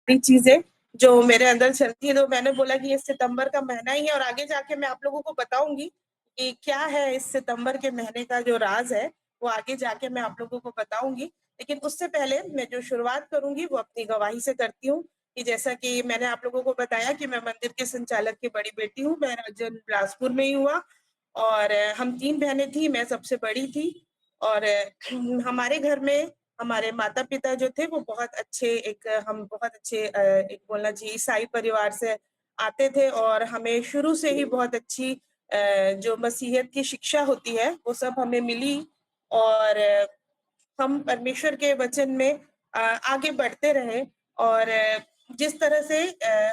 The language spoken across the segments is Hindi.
सारी चीजें जो मेरे अंदर चलती है, तो मैंने बोला कि ये सितंबर का महीना ही है और आगे जाके मैं आप लोगों को बताऊंगी कि क्या है इस सितंबर के महीने का जो राज है, वो आगे जाके मैं आप लोगों को बताऊंगी। लेकिन उससे पहले मैं जो शुरुआत करूंगी वो अपनी गवाही से करती हूँ कि जैसा कि मैंने आप लोगों को बताया कि मैं मंदिर के संचालक की बड़ी बेटी हूँ। मेरा जन्म बिलासपुर में ही हुआ और हम 3 बहनें थी, मैं सबसे बड़ी थी। और हमारे घर में हमारे माता पिता जो थे वो बहुत अच्छे, हम बहुत अच्छे एक बोलना चाहिए ईसाई परिवार से आते थे और हमें शुरू से ही बहुत अच्छी जो मसीहत की शिक्षा होती है वो सब हमें मिली। और हम परमेश्वर के वचन में आगे बढ़ते रहे। और जिस तरह से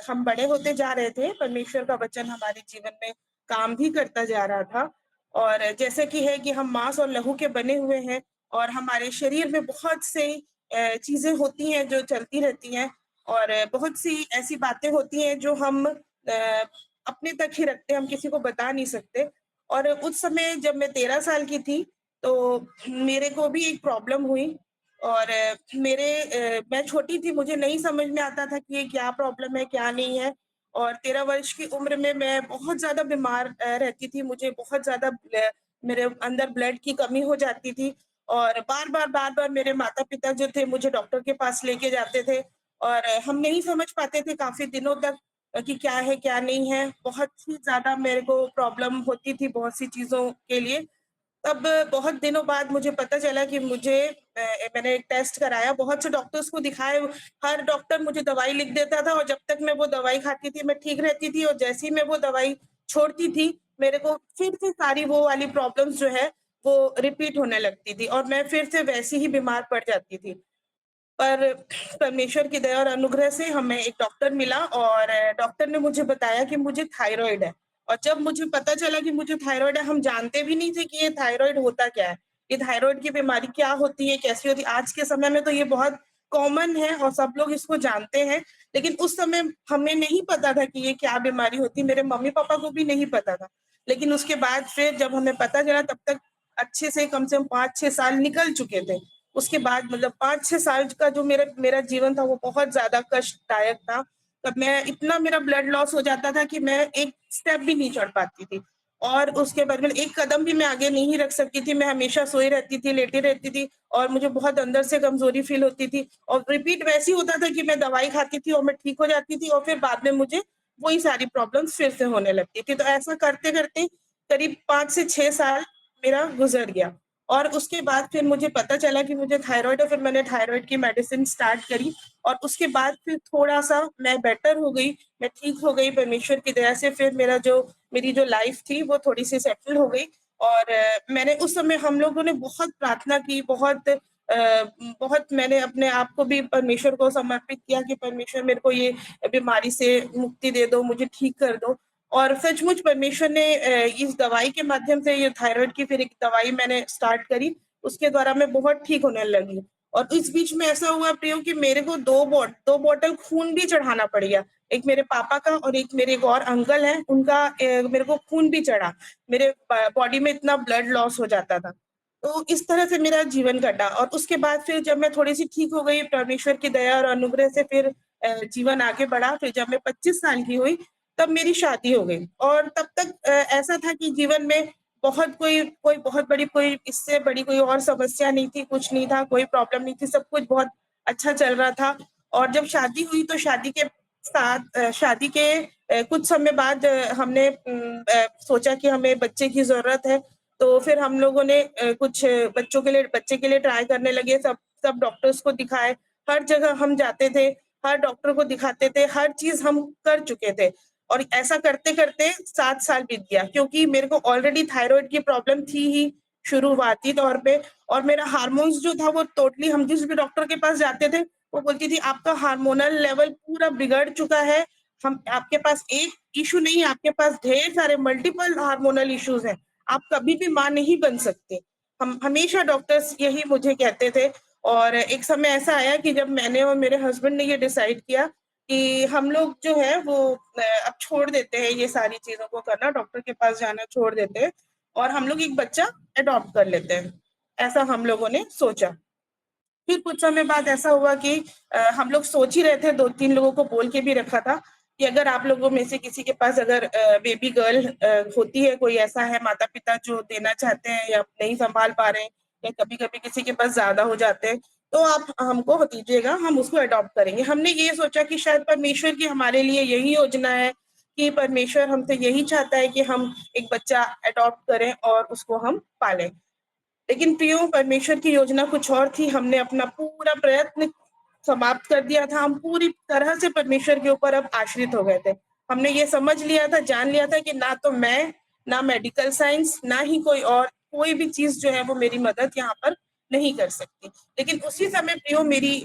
हम बड़े होते जा रहे थे, परमेश्वर का वचन हमारे जीवन में काम भी करता जा रहा था। और जैसे कि है कि हम मांस और लहू के बने हुए हैं और हमारे शरीर में बहुत से चीजें होती हैं जो चलती रहती हैं। और बहुत सी ऐसी बातें होती हैं जो हम अपने तक ही रखते हैं, हम किसी को बता नहीं सकते। और उस समय जब मैं 13 साल की थी तो मेरे को भी एक प्रॉब्लम हुई। और मैं छोटी थी, मुझे नहीं समझ में आता था कि ये क्या प्रॉब्लम है क्या नहीं है। और 13 वर्ष की उम्र में मैं बहुत ज्यादा बीमार रहती थी, मुझे बहुत ज्यादा मेरे अंदर ब्लड की कमी हो जाती थी। और बार बार मेरे माता पिता जो थे मुझे डॉक्टर के पास लेके जाते थे और हम नहीं समझ पाते थे काफी दिनों तक कि क्या है क्या नहीं है। बहुत ही ज्यादा मेरे को प्रॉब्लम होती थी बहुत सी चीजों के लिए। तब बहुत दिनों बाद मुझे पता चला कि मैंने एक टेस्ट कराया, बहुत से डॉक्टर्स को दिखाए, हर डॉक्टर मुझे दवाई लिख देता था और जब तक मैं वो दवाई खाती थी मैं ठीक रहती थी। और जैसे ही मैं वो दवाई छोड़ती थी मेरे को फिर से सारी वो वाली प्रॉब्लम्स जो है वो रिपीट होने लगती थी और मैं फिर से वैसी ही बीमार पड़ जाती थी। पर परमेश्वर की दया और अनुग्रह से हमें एक डॉक्टर मिला और डॉक्टर ने मुझे बताया कि मुझे थायराइड है। और जब मुझे पता चला कि मुझे थायराइड है, हम जानते भी नहीं थे कि ये थायराइड होता क्या है, ये थायराइड की बीमारी क्या होती है, कैसी होती है। आज के समय में तो ये बहुत कॉमन है और सब लोग इसको जानते हैं, लेकिन उस समय हमें नहीं पता था कि ये क्या बीमारी होती है, मेरे मम्मी पापा को भी नहीं पता था। लेकिन उसके बाद फिर जब हमें पता चला तब तक अच्छे से कम 5-6 साल निकल चुके थे। उसके बाद मतलब 5-6 साल का जो मेरा मेरा जीवन था वो बहुत ज्यादा कष्टदायक था। तब मैं इतना मेरा ब्लड लॉस हो जाता था कि मैं एक स्टेप भी नहीं चढ़ पाती थी और उसके बाद में एक कदम भी मैं आगे नहीं रख सकती थी। मैं हमेशा सोई रहती थी, लेटी रहती थी और मुझे बहुत अंदर से कमजोरी फील होती थी। और रिपीट वैसे ही होता था कि मैं दवाई खाती थी और मैं ठीक हो जाती थी और फिर बाद में मुझे वही सारी प्रॉब्लम्स फिर से होने लगती थी। तो ऐसा करते करते करीब 5 से 6 साल मेरा गुजर गया। और उसके बाद फिर मुझे पता चला कि मुझे थायराइड है, फिर मैंने थायराइड की मेडिसिन स्टार्ट करी और उसके बाद फिर थोड़ा सा मैं बेटर हो गई, मैं ठीक हो गई परमेश्वर की दया से। फिर मेरी जो लाइफ थी वो थोड़ी सी सेटल हो गई। और मैंने उस समय हम लोगों ने बहुत प्रार्थना की, बहुत मैंने अपने आप को भी परमेश्वर को समर्पित किया कि परमेश्वर मेरे को ये बीमारी से मुक्ति दे दो, मुझे ठीक कर दो। और सचमुच परमेश्वर ने इस दवाई के माध्यम से, ये थायराइड की फिर एक दवाई मैंने स्टार्ट करी, उसके द्वारा मैं बहुत ठीक होने लगी। और इस बीच में ऐसा हुआ प्रियो कि मेरे को 2 बोतल खून भी चढ़ाना पड़ गया। एक मेरे पापा का और एक मेरे एक और अंकल हैं उनका, मेरे को खून भी चढ़ा, मेरे बॉडी में इतना ब्लड लॉस हो जाता था। तो इस तरह से मेरा जीवन कटा। और उसके बाद फिर जब मैं थोड़ी सी ठीक हो गई परमेश्वर की दया और अनुग्रह से, फिर जीवन आगे बढ़ा। फिर जब मैं 25 साल की हुई तब मेरी शादी हो गई। और तब तक ऐसा था कि जीवन में बहुत कोई कोई बहुत बड़ी, कोई इससे बड़ी कोई और समस्या नहीं थी, कुछ नहीं था, कोई प्रॉब्लम नहीं थी, सब कुछ बहुत अच्छा चल रहा था। और जब शादी हुई तो शादी के कुछ समय बाद हमने सोचा कि हमें बच्चे की जरूरत है। तो फिर हम लोगों ने कुछ बच्चे के लिए ट्राई करने लगे, सब सब डॉक्टर्स को दिखाए, हर जगह हम जाते थे, हर डॉक्टर को दिखाते थे, हर चीज हम कर चुके थे। और ऐसा करते करते 7 साल बीत गया, क्योंकि मेरे को ऑलरेडी थायराइड की प्रॉब्लम थी ही शुरुआती तौर पे। और मेरा हार्मोन्स जो था वो टोटली, हम जिस भी डॉक्टर के पास जाते थे वो बोलती थी आपका हार्मोनल लेवल पूरा बिगड़ चुका है, हम आपके पास एक इशू नहीं है, आपके पास ढेर सारे मल्टीपल हार्मोनल इश्यूज हैं, आप कभी भी मां नहीं बन सकते। हम हमेशा डॉक्टर्स यही मुझे कहते थे। और एक समय ऐसा आया कि जब मैंने और मेरे हस्बैंड ने ये डिसाइड किया कि हम लोग जो है वो अब छोड़ देते हैं ये सारी चीजों को करना, डॉक्टर के पास जाना छोड़ देते हैं और हम लोग एक बच्चा अडॉप्ट कर लेते हैं, ऐसा हम लोगों ने सोचा। फिर कुछ समय बाद ऐसा हुआ कि हम लोग सोच ही रहे थे, 2-3 लोगों को बोल के भी रखा था कि अगर आप लोगों में से किसी के पास अगर बेबी गर्ल होती है, कोई ऐसा है माता-पिता जो देना चाहते हैं या नहीं सँभाल पा रहे हैं या कभी-कभी किसी के पास ज़्यादा हो जाते हैं, तो आप हमको दीजिएगा, हम उसको अडॉप्ट करेंगे। हमने ये सोचा कि शायद परमेश्वर की हमारे लिए यही योजना है कि परमेश्वर हमसे यही चाहता है कि हम एक बच्चा अडॉप्ट करें और उसको हम पालें। लेकिन प्रियो, परमेश्वर की योजना कुछ और थी। हमने अपना पूरा प्रयत्न समाप्त कर दिया था। हम पूरी तरह से परमेश्वर के ऊपर अब आश्रित हो गए थे। हमने ये समझ लिया था, जान लिया था कि ना तो मैं, ना मेडिकल साइंस, ना ही कोई और कोई भी चीज़ जो है वो मेरी मदद यहाँ पर नहीं कर सकती। लेकिन उसी समय प्रियो मेरी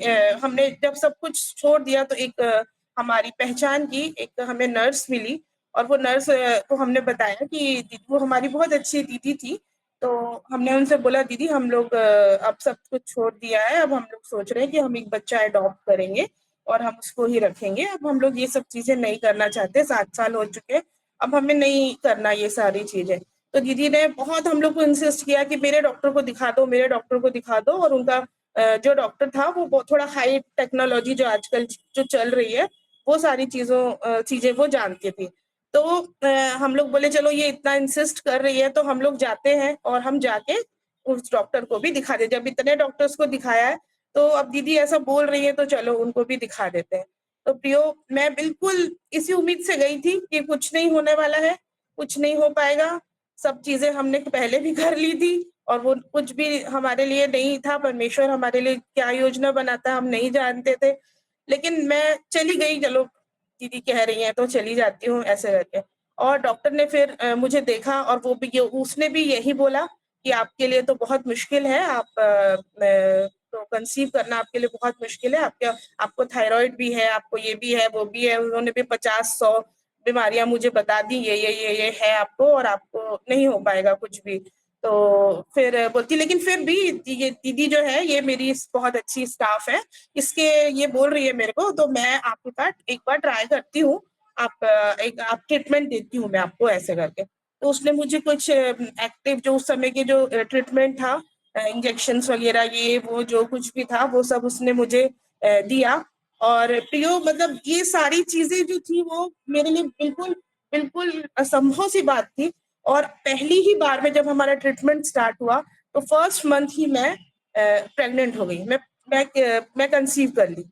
हमने जब सब कुछ छोड़ दिया तो एक हमारी पहचान की एक हमें नर्स मिली और वो नर्स को हमने बताया कि वो हमारी बहुत अच्छी दीदी थी। तो हमने उनसे बोला, दीदी हम लोग अब सब कुछ छोड़ दिया है, अब हम लोग सोच रहे हैं कि हम एक बच्चा अडॉप्ट करेंगे और हम उसको ही रखेंगे। अब हम लोग ये सब चीजें नहीं करना चाहते, 7 साल हो चुके, अब हमें नहीं करना ये सारी चीजें। तो दीदी ने बहुत हम लोग को इंसिस्ट किया कि मेरे डॉक्टर को दिखा दो, मेरे डॉक्टर को दिखा दो। और उनका जो डॉक्टर था वो थोड़ा हाई टेक्नोलॉजी जो आजकल जो चल रही है वो सारी चीजें वो जानती थी। तो हम लोग बोले चलो ये इतना इंसिस्ट कर रही है तो हम लोग जाते हैं और हम जाके उस डॉक्टर को भी दिखा देते। जब इतने डॉक्टर्स को दिखाया है तो अब दीदी ऐसा बोल रही है तो चलो उनको भी दिखा देते हैं। तो प्रियो, मैं बिल्कुल इसी उम्मीद से गई थी कि कुछ नहीं होने वाला है, कुछ नहीं हो पाएगा। सब चीजें हमने पहले भी कर ली थी और वो कुछ भी हमारे लिए नहीं था। परमेश्वर हमारे लिए क्या योजना बनाता है हम नहीं जानते थे। लेकिन मैं चली गई, चलो दीदी कह रही हैं तो चली जाती हूँ ऐसे करके। और डॉक्टर ने फिर मुझे देखा और वो भी उसने भी यही बोला कि आपके लिए तो बहुत मुश्किल है, तो कंसीव करना आपके लिए बहुत मुश्किल है। आपको थायराइड भी है, आपको ये भी है, वो भी है। उन्होंने भी 50-100 बीमारियां मुझे बता दी, ये है आपको और आपको नहीं हो पाएगा कुछ भी। तो फिर बोलती, लेकिन फिर भी ये दीदी जो है ये मेरी बहुत अच्छी स्टाफ है, इसके ये बोल रही है मेरे को, तो मैं आपके पास एक बार ट्राई करती हूँ। आप ट्रीटमेंट देती हूँ मैं आपको ऐसे करके। तो उसने मुझे कुछ एक्टिव जो उस समय के जो ट्रीटमेंट था, इंजेक्शंस वगैरह ये वो जो कुछ भी था वो सब उसने मुझे दिया। और प्रियो, मतलब ये सारी चीजें जो थी वो मेरे लिए बिल्कुल बिल्कुल असंभव सी बात थी। और पहली ही बार में जब हमारा ट्रीटमेंट स्टार्ट हुआ तो फर्स्ट मंथ ही मैं प्रेग्नेंट हो गई। मैं कंसीव कर ली।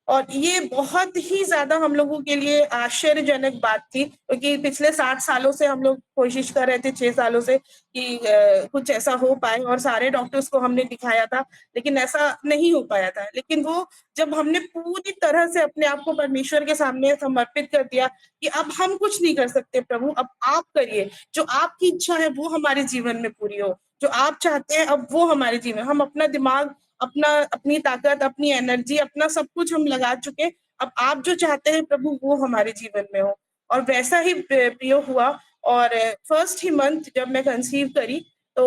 और ये बहुत ही ज्यादा हम लोगों के लिए आश्चर्यजनक बात थी, क्योंकि पिछले 60 सालों से हम लोग कोशिश कर रहे थे, 6 सालों से कि कुछ ऐसा हो पाए और सारे डॉक्टर्स को हमने दिखाया था लेकिन ऐसा नहीं हो पाया था। लेकिन वो जब हमने पूरी तरह से अपने आप को परमेश्वर के सामने समर्पित कर दिया कि अब हम कुछ नहीं कर सकते प्रभु, अब आप करिए, जो आपकी इच्छा है वो हमारे जीवन में पूरी हो, जो आप चाहते हैं अब वो हमारे जीवन। हम अपना दिमाग, अपनी ताकत, अपनी एनर्जी, अपना सब कुछ हम लगा चुके, अब आप जो चाहते हैं प्रभु वो हमारे जीवन में हो। और वैसा ही प्रियो हुआ। और फर्स्ट ही मंथ जब मैं कंसीव करी तो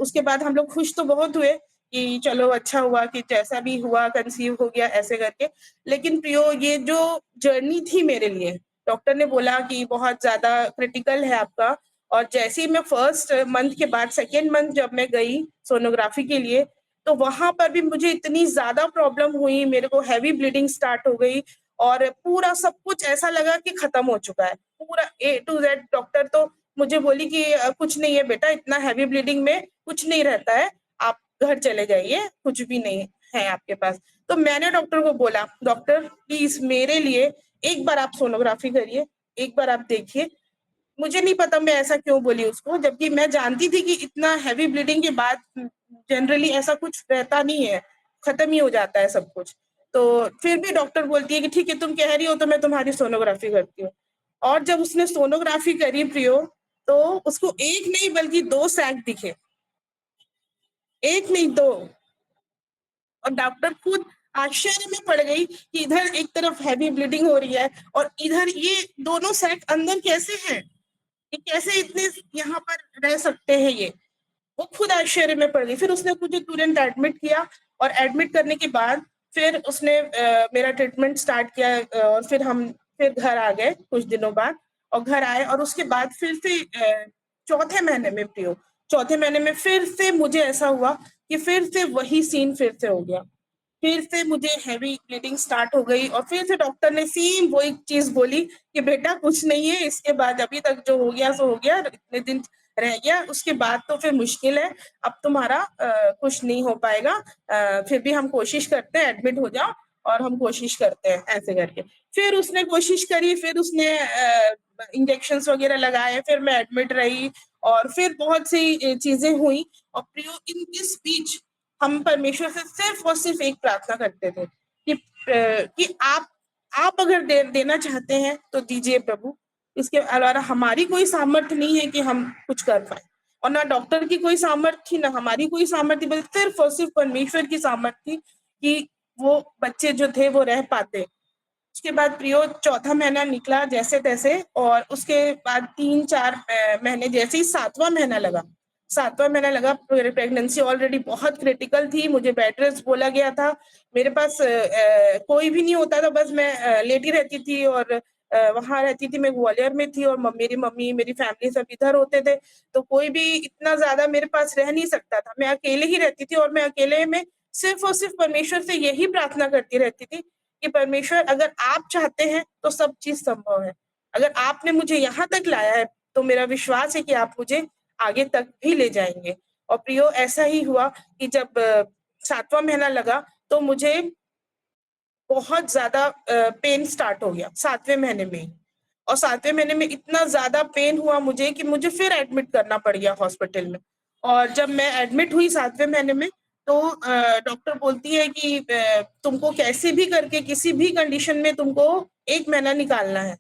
उसके बाद हम लोग खुश तो बहुत हुए कि चलो अच्छा हुआ कि जैसा भी हुआ कंसीव हो गया ऐसे करके। लेकिन प्रियो, ये जो जर्नी थी मेरे लिए, डॉक्टर ने बोला कि बहुत ज्यादा क्रिटिकल है आपका। और जैसे ही मैं फर्स्ट मंथ के बाद सेकेंड मंथ जब मैं गई सोनोग्राफी के लिए, तो वहां पर भी मुझे इतनी ज्यादा प्रॉब्लम हुई, मेरे को हैवी ब्लीडिंग स्टार्ट हो गई और पूरा सब कुछ ऐसा लगा कि खत्म हो चुका है पूरा A to Z। डॉक्टर तो मुझे बोली कि कुछ नहीं है बेटा, इतना हैवी ब्लीडिंग में कुछ नहीं रहता है, आप घर चले जाइए, कुछ भी नहीं है आपके पास। तो मैंने डॉक्टर को बोला, डॉक्टर प्लीज मेरे लिए एक बार आप सोनोग्राफी करिए, एक बार आप देखिए। मुझे नहीं पता मैं ऐसा क्यों बोली उसको, जबकि मैं जानती थी कि इतना हैवी ब्लीडिंग के बाद जनरली ऐसा कुछ रहता नहीं है, खत्म ही हो जाता है सब कुछ। तो फिर भी डॉक्टर बोलती है कि ठीक है तुम कह रही हो तो मैं तुम्हारी सोनोग्राफी करती हूँ। और जब उसने सोनोग्राफी करी प्रियो, तो उसको एक नहीं बल्कि 2 सैक दिखे, एक नहीं 2। और डॉक्टर खुद आश्चर्य में पड़ गई कि इधर एक तरफ हैवी ब्लीडिंग हो रही है और इधर ये दोनों सैक अंदर कैसे हैं, ये कैसे इतने यहाँ पर रह सकते हैं ये। वो खुद आश्चर्य में पड़ गई। फिर उसने मुझे तुरंत एडमिट किया और एडमिट करने के बाद फिर उसने मेरा ट्रीटमेंट स्टार्ट किया। और फिर हम फिर घर आ गए कुछ दिनों बाद। और घर आए और उसके बाद फिर से चौथे महीने में प्रियो, चौथे महीने में फिर से मुझे ऐसा हुआ कि फिर से वही सीन फिर से हो गया। फिर से मुझे हेवी ब्लीडिंग स्टार्ट हो गई और फिर से डॉक्टर ने सेम वही चीज़ बोली कि बेटा कुछ नहीं है, इसके बाद अभी तक जो हो गया सो हो गया, इतने दिन रह गया, उसके बाद तो फिर मुश्किल है, अब तुम्हारा कुछ नहीं हो पाएगा, फिर भी हम कोशिश करते हैं, एडमिट हो जाओ और हम कोशिश करते हैं, ऐसे करके। फिर उसने कोशिश करी, फिर उसने इंजेक्शंस वगैरह लगाए, फिर मैं एडमिट रही और फिर बहुत सी चीजें हुई। और प्रियो, इन दिस बीच हम परमेश्वर से सिर्फ और सिर्फ एक प्रार्थना करते थे कि आप अगर देना चाहते हैं तो दीजिए प्रभु, इसके अलावा हमारी कोई सामर्थ्य नहीं है कि हम कुछ कर पाए, और ना डॉक्टर की कोई सामर्थ्य थी, ना हमारी कोई सामर्थ्य, बस सिर्फ और सिर्फ परमेश्वर की सामर्थ्य थी कि वो बच्चे जो थे वो रह पाते। उसके बाद प्रियो चौथा महीना निकला जैसे तैसे, और उसके बाद 3-4 महीने, जैसे ही 7वां महीना लगा, 7वां महीना लगा, प्रेगनेंसी ऑलरेडी बहुत क्रिटिकल थी, मुझे बेड रेस्ट बोला गया था, मेरे पास कोई भी नहीं होता था, बस मैं लेटी रहती थी, और वहां रहती थी, मैं ग्वालियर में थी, और मेरी मम्मी, मेरी फैमिली सब इधर होते थे, तो कोई भी इतना ज्यादा मेरे पास रह नहीं सकता था, मैं अकेले ही रहती थी, और मैं अकेले में सिर्फ और सिर्फ परमेश्वर से यही प्रार्थना करती रहती थी कि परमेश्वर, अगर आप चाहते हैं तो सब चीज संभव है, अगर आपने मुझे यहाँ तक लाया है तो मेरा विश्वास है कि आप मुझे आगे तक भी ले जाएंगे। और प्रियो, ऐसा ही हुआ कि जब 7वां महीना लगा तो मुझे बहुत ज्यादा पेन स्टार्ट हो गया 7वें महीने में ही। और 7वें महीने में इतना ज्यादा पेन हुआ मुझे कि मुझे फिर एडमिट करना पड़ गया हॉस्पिटल में। और जब मैं एडमिट हुई 7वें महीने में, तो डॉक्टर बोलती है कि तुमको कैसे भी करके किसी भी कंडीशन में तुमको 1 महीना निकालना है,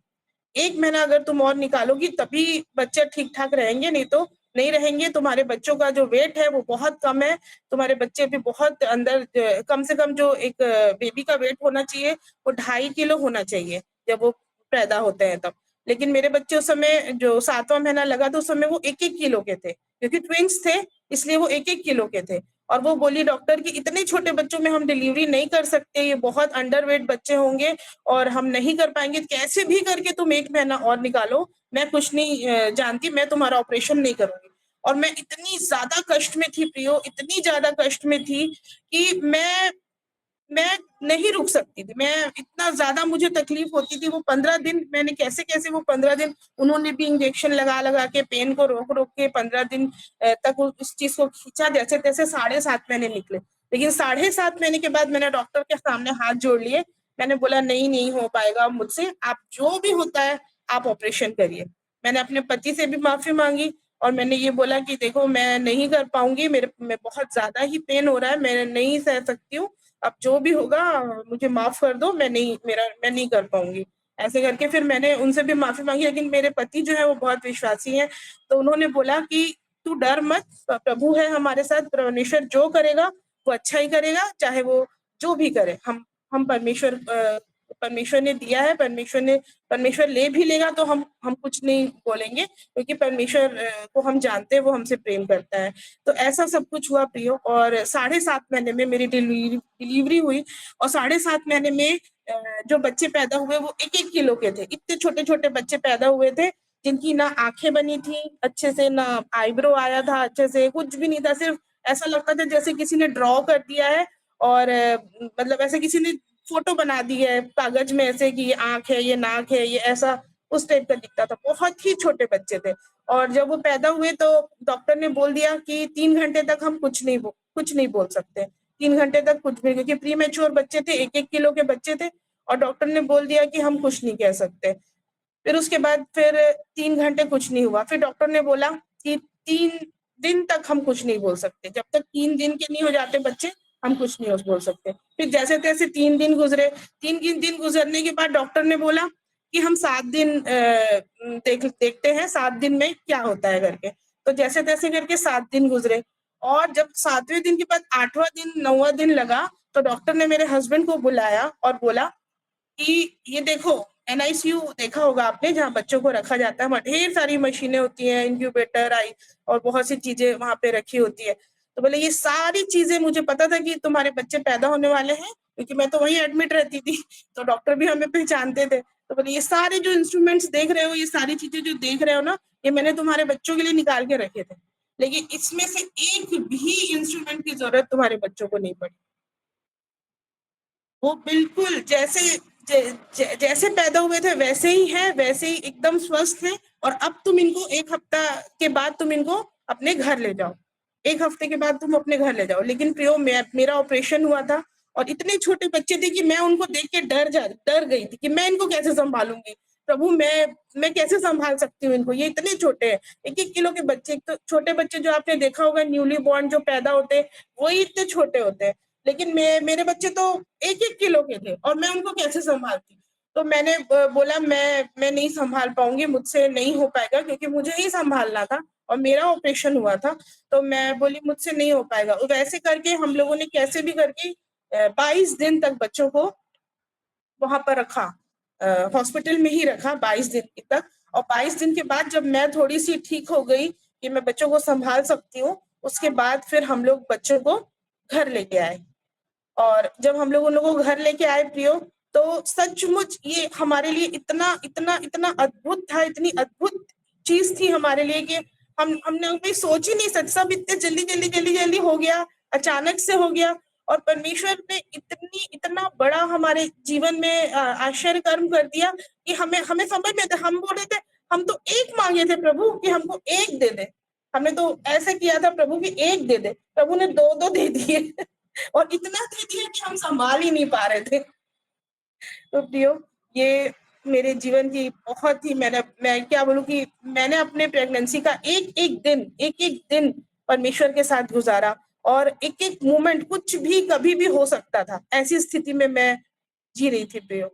1 महीना अगर तुम और निकालोगी तभी बच्चे ठीक ठाक रहेंगे, नहीं तो नहीं रहेंगे। तुम्हारे बच्चों का जो वेट है वो बहुत कम है, तुम्हारे बच्चे भी बहुत अंदर, कम से कम जो एक बेबी का वेट होना चाहिए वो 2.5 किलो होना चाहिए जब वो पैदा होते हैं तब। लेकिन मेरे बच्चे उस समय, जो 7वां महीना लगा, तो उस समय वो 1-1 किलो के थे, क्योंकि ट्विंस थे, इसलिए वो 1-1 किलो के थे। और वो बोली डॉक्टर कि इतने छोटे बच्चों में हम डिलीवरी नहीं कर सकते, ये बहुत अंडरवेट बच्चे होंगे और हम नहीं कर पाएंगे, कैसे भी करके तुम 1 महीना और निकालो, मैं कुछ नहीं जानती, मैं तुम्हारा ऑपरेशन नहीं करूंगी। और मैं इतनी ज्यादा कष्ट में थी प्रियो, इतनी ज्यादा कष्ट में थी कि मैं नहीं रुक सकती थी, मैं इतना ज्यादा मुझे तकलीफ होती थी। वो 15 दिन मैंने कैसे कैसे वो 15 दिन, उन्होंने भी इंजेक्शन लगा लगा के पेन को रोक रोक के 15 दिन तक उस चीज को खींचा, जैसे तैसे 7.5 महीने निकले। लेकिन 7.5 महीने के बाद मैंने डॉक्टर के सामने हाथ जोड़ लिए, मैंने बोला नहीं, नहीं हो पाएगा मुझसे, आप जो भी होता है आप ऑपरेशन करिए। मैंने अपने पति से भी माफी मांगी, और मैंने ये बोला कि देखो मैं नहीं कर पाऊंगी, मेरे में बहुत ज्यादा ही पेन हो रहा है, मैं नहीं सह सकती हूँ, अब जो भी होगा मुझे माफ कर दो, मैं नहीं कर पाऊंगी। ऐसे करके फिर मैंने उनसे भी माफी मांगी, लेकिन मेरे पति जो है वो बहुत विश्वासी हैं, तो उन्होंने बोला कि तू डर मत, प्रभु है हमारे साथ, परमेश्वर जो करेगा वो अच्छा ही करेगा, चाहे वो जो भी करे, हम परमेश्वर ने दिया है, परमेश्वर ले भी लेगा तो हम कुछ नहीं बोलेंगे, क्योंकि परमेश्वर को हम जानते हैं, वो हमसे प्रेम करता है। तो ऐसा सब कुछ हुआ प्रियो, और 7.5 महीने में मेरी डिलीवरी हुई, और 7.5 महीने में जो बच्चे पैदा हुए वो 1-1 किलो के थे, इतने छोटे छोटे बच्चे पैदा हुए थे, जिनकी ना आंखें बनी थी अच्छे से, ना आईब्रो आया था अच्छे से, कुछ भी नहीं था, सिर्फ ऐसा लगता था जैसे किसी ने ड्रॉ कर दिया है, और मतलब ऐसे किसी ने फोटो बना दी है कागज में, ऐसे कि ये आंख है, ये नाक है, ये ऐसा उस टाइप का दिखता था, बहुत ही छोटे बच्चे थे। और जब वो पैदा हुए तो डॉक्टर ने बोल दिया कि 3 घंटे तक हम कुछ नहीं बोल सकते, 3 घंटे तक कुछ भी, क्योंकि प्री मेच्योर बच्चे थे, 1-1 किलो के बच्चे थे, और डॉक्टर ने बोल दिया कि हम कुछ नहीं कह सकते। फिर उसके बाद फिर 3 घंटे कुछ नहीं हुआ, फिर डॉक्टर ने बोला कि 3 दिन तक हम कुछ नहीं बोल सकते, जब तक 3 दिन के नहीं हो जाते बच्चे हम कुछ नहीं बोल सकते। फिर जैसे तैसे 3 दिन गुजरे, 3 दिन गुजरने के बाद डॉक्टर ने बोला कि हम 7 दिन देखते हैं, 7 दिन में क्या होता है करके। तो जैसे तैसे करके 7 दिन गुजरे, और जब 7वें दिन के बाद 8वां दिन 9वां दिन लगा, तो डॉक्टर ने मेरे हस्बैंड को बुलाया और बोला कि ये देखो, एनआईसीयू देखा होगा आपने, जहाँ बच्चों को रखा जाता है, वहाँ ढेर सारी मशीनें होती हैं, इंक्यूबेटर आई और बहुत सी चीजें वहां पे रखी होती है। तो बोले ये सारी चीजें मुझे पता था कि तुम्हारे बच्चे पैदा होने वाले हैं, क्योंकि मैं तो वहीं एडमिट रहती थी, तो डॉक्टर भी हमें पहचानते थे। तो बोले ये सारे जो इंस्ट्रूमेंट्स देख रहे हो, ये सारी चीजें जो देख रहे हो ना, ये मैंने तुम्हारे बच्चों के लिए निकाल के रखे थे, लेकिन इसमें से एक भी इंस्ट्रूमेंट की जरूरत तुम्हारे बच्चों को नहीं पड़ी। वो बिल्कुल जैसे पैदा हुए थे वैसे ही हैं, वैसे ही एकदम स्वस्थ हैं। और अब तुम इनको 1 हफ्ता के बाद तुम इनको अपने घर ले जाओ। 1 हफ्ते के बाद तुम अपने घर ले जाओ। लेकिन प्रियो, मेरा ऑपरेशन हुआ था और इतने छोटे बच्चे थे कि मैं उनको देख के डर गई थी कि मैं इनको कैसे सँभालूँगी? प्रभु, मैं कैसे सँभाल सकती हूँ इनको? ये इतने छोटे हैं। 1-1 किलो के बच्चे, एक तो छोटे बच्चे जो आपने देखा होगा न्यूली बॉर्न जो पैदा होते हैं, वही इतने छोटे होते हैं। लेकिन मेरे बच्चे तो 1-1 किलो के थे और मैं उनको कैसे सँभालती? तो मैंने बोला मैं नहीं सँभाल पाऊँगी, मुझसे नहीं हो पाएगा, क्योंकि मुझे ही सँभालना था और मेरा ऑपरेशन हुआ था। तो मैं बोली मुझसे नहीं हो पाएगा। वैसे करके हम लोगों ने कैसे भी करके 22 दिन तक बच्चों को वहाँ पर रखा, हॉस्पिटल में ही रखा 22 दिन तक। और 22 दिन के बाद जब मैं थोड़ी-सी ठीक हो गई कि मैं बच्चों को सँभाल सकती हूँ, उसके बाद फिर हम लोग बच्चों को घर लेके आए। और जब हम लोग उन लोगों को घर लेके आए प्रियो, तो सचमुच ये हमारे लिए इतना इतना इतना अद्भुत था, इतनी अद्भुत चीज थी हमारे लिए कि हमने कभी सोच ही नहीं सकते। सब इतने जल्दी जल्दी जल्दी जल्दी हो गया, अचानक से हो गया। और परमेश्वर ने इतनी इतना बड़ा हमारे जीवन में आश्चर्य कर्म कर दिया कि हमें हमें समझ में आता। हम बोल रहे थे, हम तो एक मांगे थे प्रभु कि हमको एक दे दे। हमने तो ऐसा किया था प्रभु कि एक दे दे, प्रभु ने दो दो दे दिए। और इतना दे दिया कि हम संभाल ही नहीं पा रहे थे। तो प्रियो, ये मेरे जीवन की बहुत ही, मैं क्या बोलूँ कि मैंने अपने प्रेगनेंसी का एक-एक दिन परमेश्वर के साथ गुज़ारा। और एक-एक मोमेंट कुछ भी कभी भी हो सकता था। ऐसी स्थिति में मैं जी रही थी प्रियो।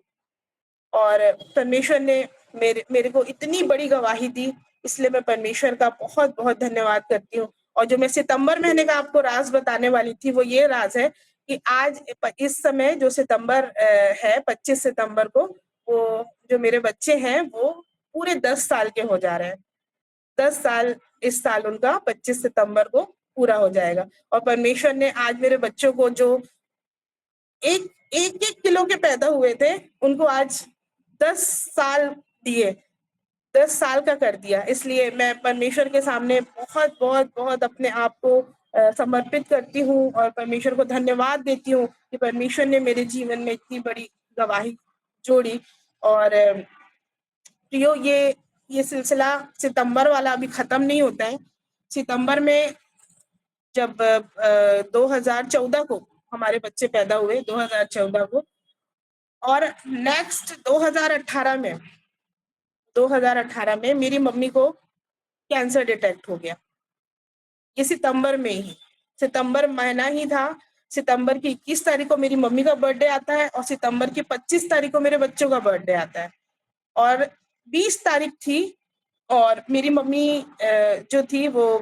और परमेश्वर ने मेरे मेरे को इतनी बड़ी गवाही दी, इसलिए मैं परमेश्वर का बहुत-बहुत धन्यवाद करती हूँ। और जो मैं सितंबर महीने का आपको राज़ बताने वाली थी, वो ये राज़ है कि आज इस समय जो सितंबर है, 25 सितंबर को, वो जो मेरे बच्चे हैं, वो पूरे 10 साल के हो जा रहे हैं। 10 साल इस साल उनका 25 सितंबर को पूरा हो जाएगा। और परमेश्वर ने आज मेरे बच्चों को जो एक 1-1 किलो के पैदा हुए थे, उनको आज 10 साल दिए, 10 साल का कर दिया। इसलिए मैं परमेश्वर के सामने बहुत अपने आप को समर्पित करती हूँ और परमेश्वर को धन्यवाद देती हूँ कि परमेश्वर ने मेरे जीवन में इतनी बड़ी गवाही जोड़ी। और प्रियो, ये सिलसिला सितंबर वाला अभी खत्म नहीं होता है। सितंबर में जब 2014 को हमारे बच्चे पैदा हुए, 2014 को। और नेक्स्ट 2018 में मेरी मम्मी को कैंसर डिटेक्ट हो गया। ये सितंबर में ही, सितंबर महीना ही था। सितंबर की 21 तारीख को मेरी मम्मी का बर्थडे आता है और सितंबर की 25 तारीख को मेरे बच्चों का बर्थडे आता है। और 20 तारीख थी और मेरी मम्मी जो थी वो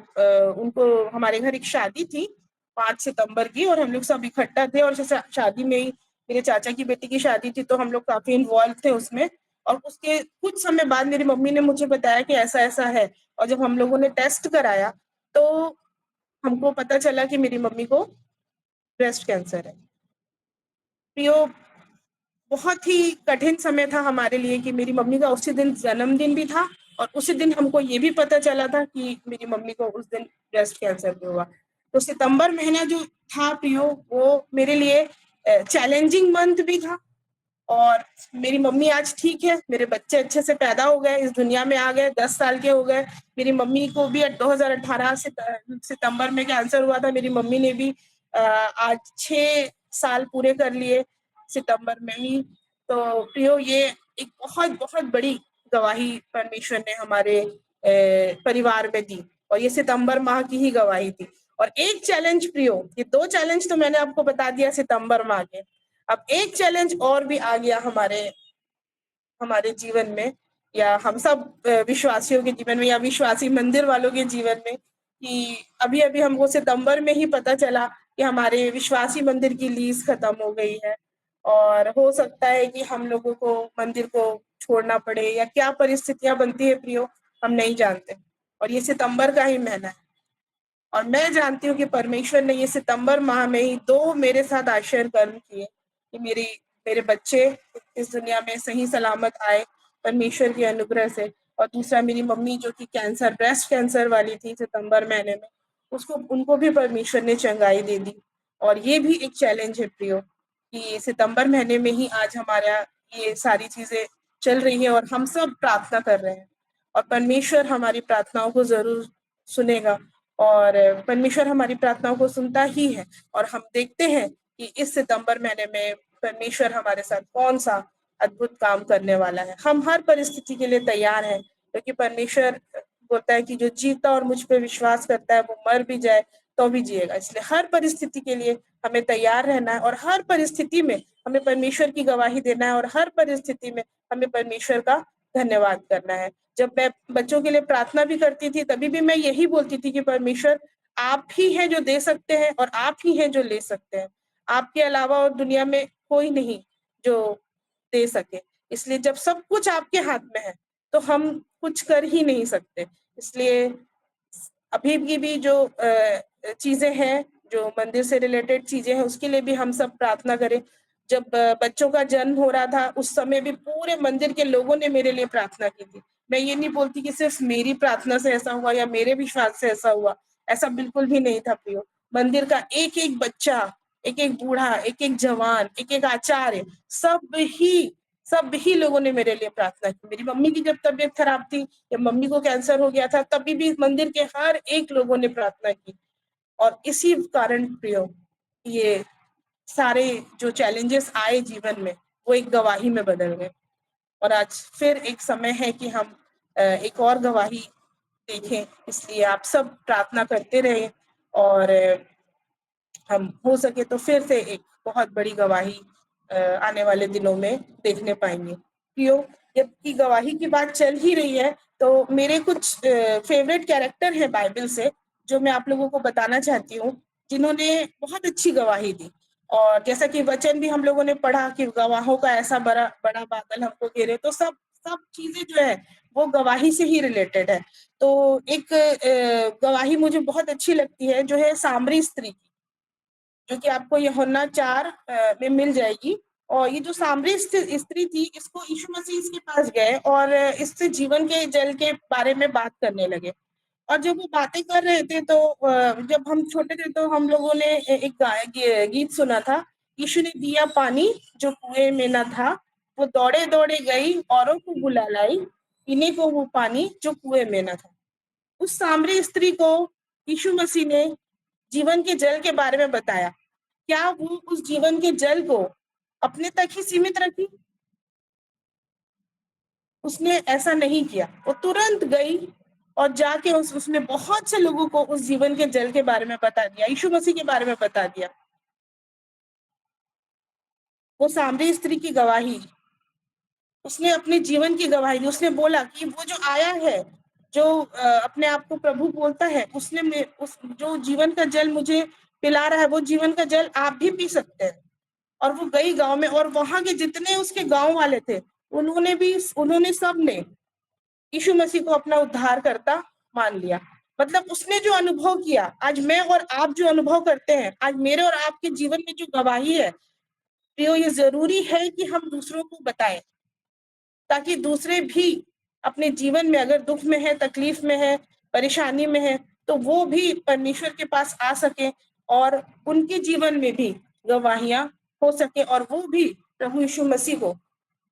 उनको हमारे घर एक शादी थी 5 सितंबर की, और हम लोग सब इकट्ठा थे। और शादी में ही मेरे चाचा की बेटी की शादी थी, तो हम लोग काफ़ी इन्वॉल्व थे उसमें। और उसके कुछ समय बाद मेरी मम्मी ने मुझे बताया कि ऐसा-ऐसा है। और जब हम लोगों ने टेस्ट कराया, तो हमको पता चला कि मेरी मम्मी को ब्रेस्ट कैंसर है। प्रियो, बहुत ही कठिन समय था हमारे लिए कि मेरी मम्मी का उसी दिन जन्मदिन भी था और उसी दिन हमको ये भी पता चला था कि मेरी मम्मी को उस दिन ब्रेस्ट कैंसर भी हुआ। तो सितंबर महीना जो था प्रियो, वो मेरे लिए चैलेंजिंग मंथ भी था। और मेरी मम्मी आज ठीक है, मेरे बच्चे अच्छे से पैदा हो गए, इस दुनिया में आ गए, 10 साल के हो गए। मेरी मम्मी को भी 2018 सितंबर में कैंसर हुआ था। मेरी मम्मी ने भी आज 6 साल पूरे कर लिए सितंबर में ही। तो प्रियो, ये एक बहुत बड़ी गवाही परमेश्वर ने हमारे परिवार में दी और ये सितंबर माह की ही गवाही थी। और एक चैलेंज प्रियो, ये 2 चैलेंज तो मैंने आपको बता दिया सितंबर माह के। अब एक चैलेंज और भी आ गया हमारे हमारे जीवन में, या हम सब विश्वासियों के जीवन में, या विश्वासी मंदिर वालों के जीवन में, कि अभी-अभी हमको सितंबर में ही पता चला कि हमारे विश्वासी मंदिर की लीज़ खत्म हो गई है। और हो सकता है कि हम लोगों को मंदिर को छोड़ना पड़े, या क्या परिस्थितियाँ बनती है प्रियो, हम नहीं जानते। और ये सितंबर का ही महीना है। और मैं जानती हूँ कि परमेश्वर ने ये सितंबर माह में ही 2 मेरे साथ आश्चर्य कर्म किए कि मेरे बच्चे इस दुनिया में सही सलामत आए परमेश्वर के अनुग्रह से। और दूसरा, मेरी मम्मी जो कि ब्रेस्ट कैंसर वाली थी सितंबर महीने में, उसको उनको भी परमेश्वर ने चंगाई दे दी। और ये भी एक चैलेंज है प्रियो, कि सितंबर महीने में ही आज हमारा ये सारी चीज़ें चल रही हैं और हम सब प्रार्थना कर रहे हैं और परमेश्वर हमारी प्रार्थनाओं को ज़रूर सुनेगा और परमेश्वर हमारी प्रार्थनाओं को सुनता ही है और हम देखते हैं कि इस सितंबर महीने में परमेश्वर हमारे साथ कौन-सा अद्भुत काम करने वाला है। हम हर परिस्थिति के लिए तैयार हैं क्योंकि परमेश्वर बोलता है कि जो जीता और मुझ पे विश्वास करता है वो मर भी जाए तो भी जिएगा। इसलिए हर परिस्थिति के लिए हमें तैयार रहना है और हर परिस्थिति में हमें परमेश्वर की गवाही देना है और हर परिस्थिति में हमें परमेश्वर का धन्यवाद करना है। जब मैं बच्चों के लिए प्रार्थना भी करती थी तभी भी मैं यही बोलती थी कि परमेश्वर आप ही हैं जो दे सकते हैं और आप ही हैं जो ले सकते हैं। आपके अलावा और दुनिया में कोई नहीं जो दे सके। इसलिए जब सब कुछ आपके हाथ में है, तो हम कुछ कर ही नहीं सकते। इसलिए अभी की भी जो चीज़ें हैं, जो मंदिर से रिलेटेड चीज़ें हैं, उसके लिए भी हम सब प्रार्थना करें। जब बच्चों का जन्म हो रहा था, उस समय भी पूरे मंदिर के लोगों ने मेरे लिए प्रार्थना की थी। मैं ये नहीं बोलती कि सिर्फ़ मेरी प्रार्थना से ऐसा हुआ या मेरे विश्वास से ऐसा हुआ, ऐसा बिल्कुल भी नहीं था प्रियो। मंदिर का एक-एक बच्चा, एक-एक बूढ़ा, एक-एक जवान, एक-एक आचार्य, सब ही लोगों ने मेरे लिए प्रार्थना की। मेरी मम्मी की जब तबीयत खराब थी या मम्मी को कैंसर हो गया था, तभी भी मंदिर के हर एक लोगों ने प्रार्थना की और इसी कारण प्रियो ये सारे जो चैलेंजेस आए जीवन में, वो एक गवाही में बदल गए और आज फिर एक समय है कि हम एक और गवाही देखें। इसलिए आप सब प्रार्थना करते रहें और हम हो सके तो फिर से एक बहुत बड़ी गवाही आने वाले दिनों में देखने पाएँगे। प्रियो, जबकि गवाही की बात चल ही रही है, तो मेरे कुछ फ़ेवरेट कैरेक्टर हैं बाइबल से, जो मैं आप लोगों को बताना चाहती हूँ, जिन्होंने बहुत अच्छी गवाही दी। और जैसा कि वचन भी हम लोगों ने पढ़ा कि गवाहों का ऐसा बड़ा बड़ा बादल हमको घेरे, तो सब सब चीज़ें जो है, वो गवाही से ही रिलेटेड है। तो एक गवाही मुझे बहुत अच्छी लगती है, जो है सामरी स्त्री की। जो कि आपको यूहन्ना 4 में मिल जाएगी और ये जो सामरी स्त्री थी, इसको यीशु मसीह इसके पास गए और इससे जीवन के जल के बारे में बात करने लगे। और जब वो बातें कर रहे थे तो जब हम छोटे थे तो हम लोगों ने एक गीत सुना था, यीशु ने दिया पानी जो कुएँ में ना था, वो दौड़े-दौड़े गई औरों को बुला लाई, पीने को वो पानी जो कुएँ में ना था। उस सामरी स्त्री को यीशु मसीह ने जीवन के जल के बारे में बताया। क्या वो उस जीवन के जल को अपने तक ही सीमित रखी? उसने ऐसा नहीं किया। वो तुरंत गई और जाके उसने बहुत से लोगों को उस जीवन के जल के बारे में बता दिया, यीशु मसीह के बारे में बता दिया। वो सामरी स्त्री की गवाही, उसने अपने जीवन की गवाही दी। उसने बोला कि वो जो आया है, जो अपने आप को प्रभु बोलता है, उसने उस जो जीवन का जल मुझे पिला रहा है, वो जीवन का जल आप भी पी सकते हैं। और वो गई गाँव में और वहाँ के जितने उसके गाँव वाले थे, उन्होंने सब ने यीशु मसीह को अपना उद्धारकर्ता मान लिया। मतलब उसने जो अनुभव किया, आज मैं और आप जो अनुभव करते हैं, आज मेरे और आपके जीवन में जो गवाही है, प्रियो ये ज़रूरी है कि हम दूसरों को बताएँ, ताकि दूसरे भी अपने जीवन में अगर दुःख में है, तकलीफ में है, परेशानी में है, तो वो भी परमेश्वर के पास आ सकें और उनके जीवन में भी गवाहियाँ हो सके और वो भी प्रभु यीशु मसीह को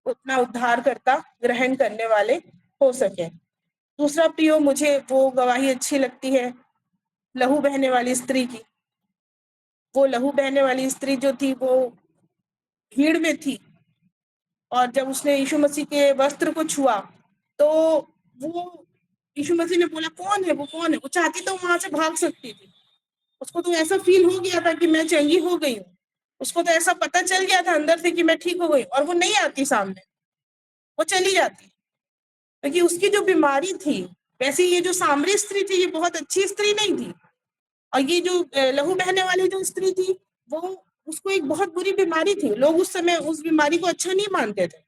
अपना उद्धारकर्ता ग्रहण करने वाले हो सकें। दूसरा प्रियो मुझे वो गवाही अच्छी लगती है, लहू बहने वाली स्त्री की। वो लहू बहने वाली स्त्री जो थी वो भीड़ में थी और जब उसने यीशु मसीह के वस्त्र को छुआ, तो वो यीशु मसीह ने बोला, "कौन है वो? कौन है?" वो चाहती तो वहाँ से भाग सकती थी। उसको तो ऐसा फ़ील हो गया था कि मैं चंगी हो गई हूँ। उसको तो ऐसा पता चल गया था अंदर से कि मैं ठीक हो गई और वो नहीं आती सामने, वो चली जाती। क्योंकि उसकी जो बीमारी थी, वैसे ये जो सामरी स्त्री थी, ये बहुत अच्छी स्त्री नहीं थी और ये जो लहू बहने वाली जो स्त्री थी, वो उसको एक बहुत बुरी बीमारी थी। लोग उस समय उस बीमारी को अच्छा नहीं मानते थे।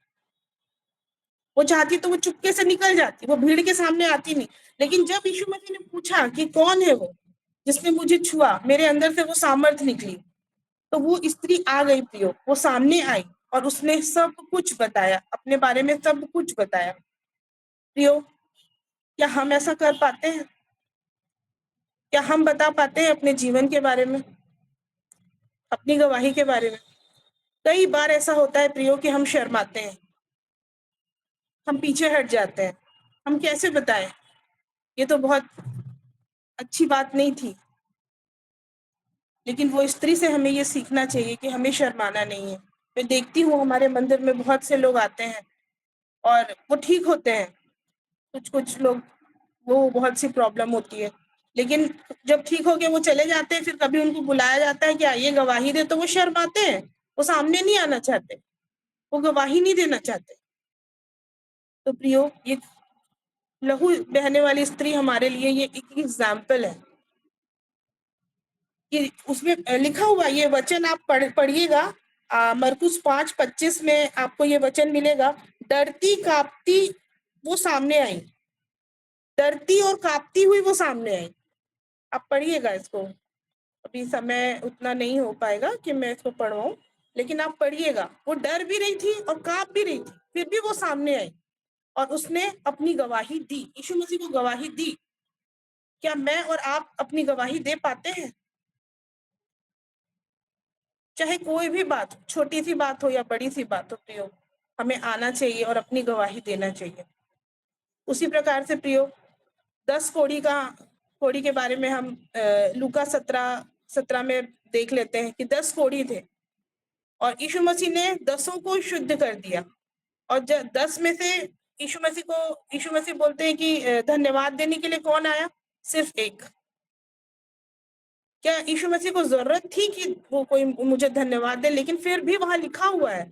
वो चाहती तो वो चुपके से निकल जाती, वो भीड़ के सामने आती नहीं। लेकिन जब यीशु मसीह ने पूछा कि कौन है वो, जिसने मुझे छुआ, मेरे अंदर से वो सामर्थ निकली, तो वो स्त्री आ गई प्रियो, वो सामने आई और उसने सब कुछ बताया, अपने बारे में सब कुछ बताया। प्रियो, क्या हम ऐसा कर पाते हैं? क्या हम बता पाते हैं अपने जीवन के बारे में, अपनी गवाही के बारे में? कई बार ऐसा होता है प्रियो कि हम शर्माते हैं, हम पीछे हट जाते हैं। हम कैसे बताएं, ये तो बहुत अच्छी बात नहीं थी, लेकिन वो स्त्री से हमें ये सीखना चाहिए कि हमें शर्माना नहीं है। मैं देखती हूँ हमारे मंदिर में बहुत से लोग आते हैं और वो ठीक होते हैं, कुछ कुछ लोग वो बहुत सी प्रॉब्लम होती है, लेकिन जब ठीक होके वो चले जाते हैं, फिर कभी उनको बुलाया जाता है कि आइए गवाही दे, तो वो शर्माते हैं, वो सामने नहीं आना चाहते, वो गवाही नहीं देना चाहते। तो प्रियो, ये लहू बहने वाली स्त्री हमारे लिए ये एक एग्जाम्पल है कि उसमें लिखा हुआ ये वचन आप पढ़िएगा, मरकुस 5:25 में आपको ये वचन मिलेगा, डरती कांपती वो सामने आई, डरती और कांपती हुई वो सामने आई। आप पढ़िएगा इसको, अभी समय उतना नहीं हो पाएगा कि मैं इसको पढ़वाऊं, लेकिन आप पढ़िएगा, वो डर भी रही थी और कांप भी रही थी, फिर भी वो सामने आई और उसने अपनी गवाही दी, यीशु मसीह को गवाही दी। क्या मैं और आप अपनी गवाही दे पाते हैं? चाहे कोई भी बात हो, छोटी सी बात हो या बड़ी सी बात हो प्रियो, हमें आना चाहिए और अपनी गवाही देना चाहिए। उसी प्रकार से प्रियो, 10 कोढ़ी के बारे में हम लूका 17 में देख लेते हैं कि 10 कोढ़ी थे और यीशु मसीह ने 10 को शुद्ध कर दिया। और 10 में से यीशु मसीह बोलते हैं कि धन्यवाद देने के लिए कौन आया? सिर्फ एक। क्या यीशु मसीह को जरूरत थी कि वो कोई मुझे धन्यवाद दे? लेकिन फिर भी वहां लिखा हुआ है,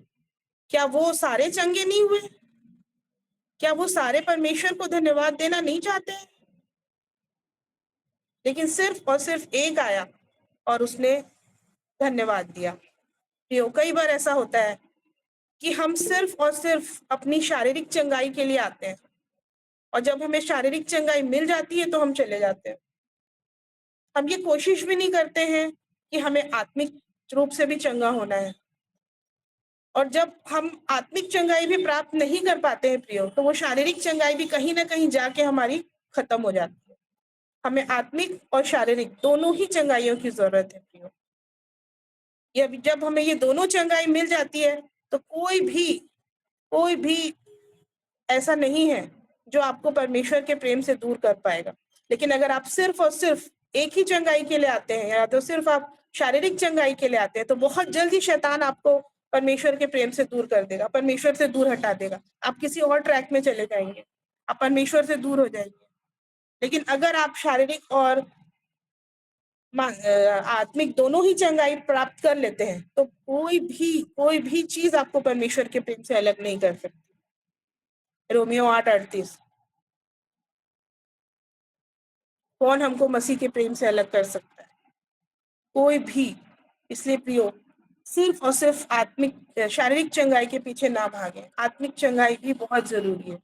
क्या वो सारे चंगे नहीं हुए? क्या वो सारे परमेश्वर को धन्यवाद देना नहीं चाहते? लेकिन सिर्फ और सिर्फ एक आया और उसने धन्यवाद दिया। कई बार ऐसा होता है कि हम सिर्फ और सिर्फ अपनी शारीरिक चंगाई के लिए आते हैं और जब हमें शारीरिक चंगाई मिल जाती है तो हम चले जाते हैं। हम ये कोशिश भी नहीं करते हैं कि हमें आत्मिक रूप से भी चंगा होना है। और जब हम आत्मिक चंगाई भी प्राप्त नहीं कर पाते हैं प्रियो, तो वो शारीरिक चंगाई भी कहीं ना कहीं जाके हमारी खत्म हो जाती है। हमें आत्मिक और शारीरिक दोनों ही चंगाइयों की जरूरत है प्रियो। ये जब हमें ये दोनों चंगाई मिल जाती है तो कोई भी ऐसा नहीं है जो आपको परमेश्वर के प्रेम से दूर कर पाएगा। लेकिन अगर आप सिर्फ और सिर्फ एक ही चंगाई के लिए आते हैं या तो सिर्फ आप शारीरिक चंगाई के लिए आते हैं, तो बहुत जल्दी शैतान आपको परमेश्वर के प्रेम से दूर कर देगा, परमेश्वर से दूर हटा देगा, आप किसी और ट्रैक में चले जाएंगे, आप परमेश्वर से दूर हो जाएंगे। लेकिन अगर आप शारीरिक और आत्मिक दोनों ही चंगाई प्राप्त कर लेते हैं, तो कोई भी चीज आपको परमेश्वर के प्रेम से अलग नहीं कर सकती। रोमियो 8:38। कौन हमको मसीह के प्रेम से अलग कर सकता है? कोई भी। इसलिए प्रियो, सिर्फ और सिर्फ आत्मिक शारीरिक चंगाई के पीछे ना भागे, आत्मिक चंगाई भी बहुत जरूरी है।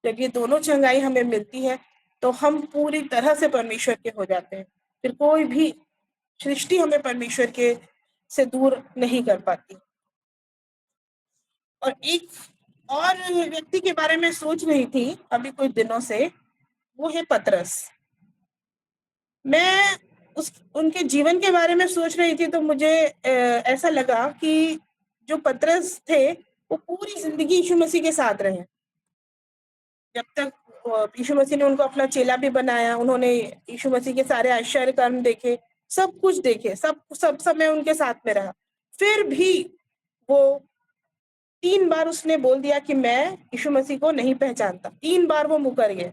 जब ये दोनों चंगाई हमें मिलती है तो हम पूरी तरह से परमेश्वर के हो जाते हैं, फिर कोई भी सृष्टि हमें परमेश्वर के से दूर नहीं कर पाती। और एक और व्यक्ति के बारे में सोच रही थी अभी कुछ दिनों से, वो है पतरस। मैं उनके जीवन के बारे में सोच रही थी तो मुझे ऐसा लगा कि जो पतरस थे वो पूरी जिंदगी यीशु मसीह के साथ रहे। जब तक यीशु मसीह ने उनको अपना चेला भी बनाया, उन्होंने यीशु मसीह के सारे आश्चर्य कर्म देखे, सब कुछ देखे, सब समय उनके साथ में रहा। फिर भी वो 3 बार उसने बोल दिया कि मैं यीशु मसीह को नहीं पहचानता। 3 बार वो मुकर गए।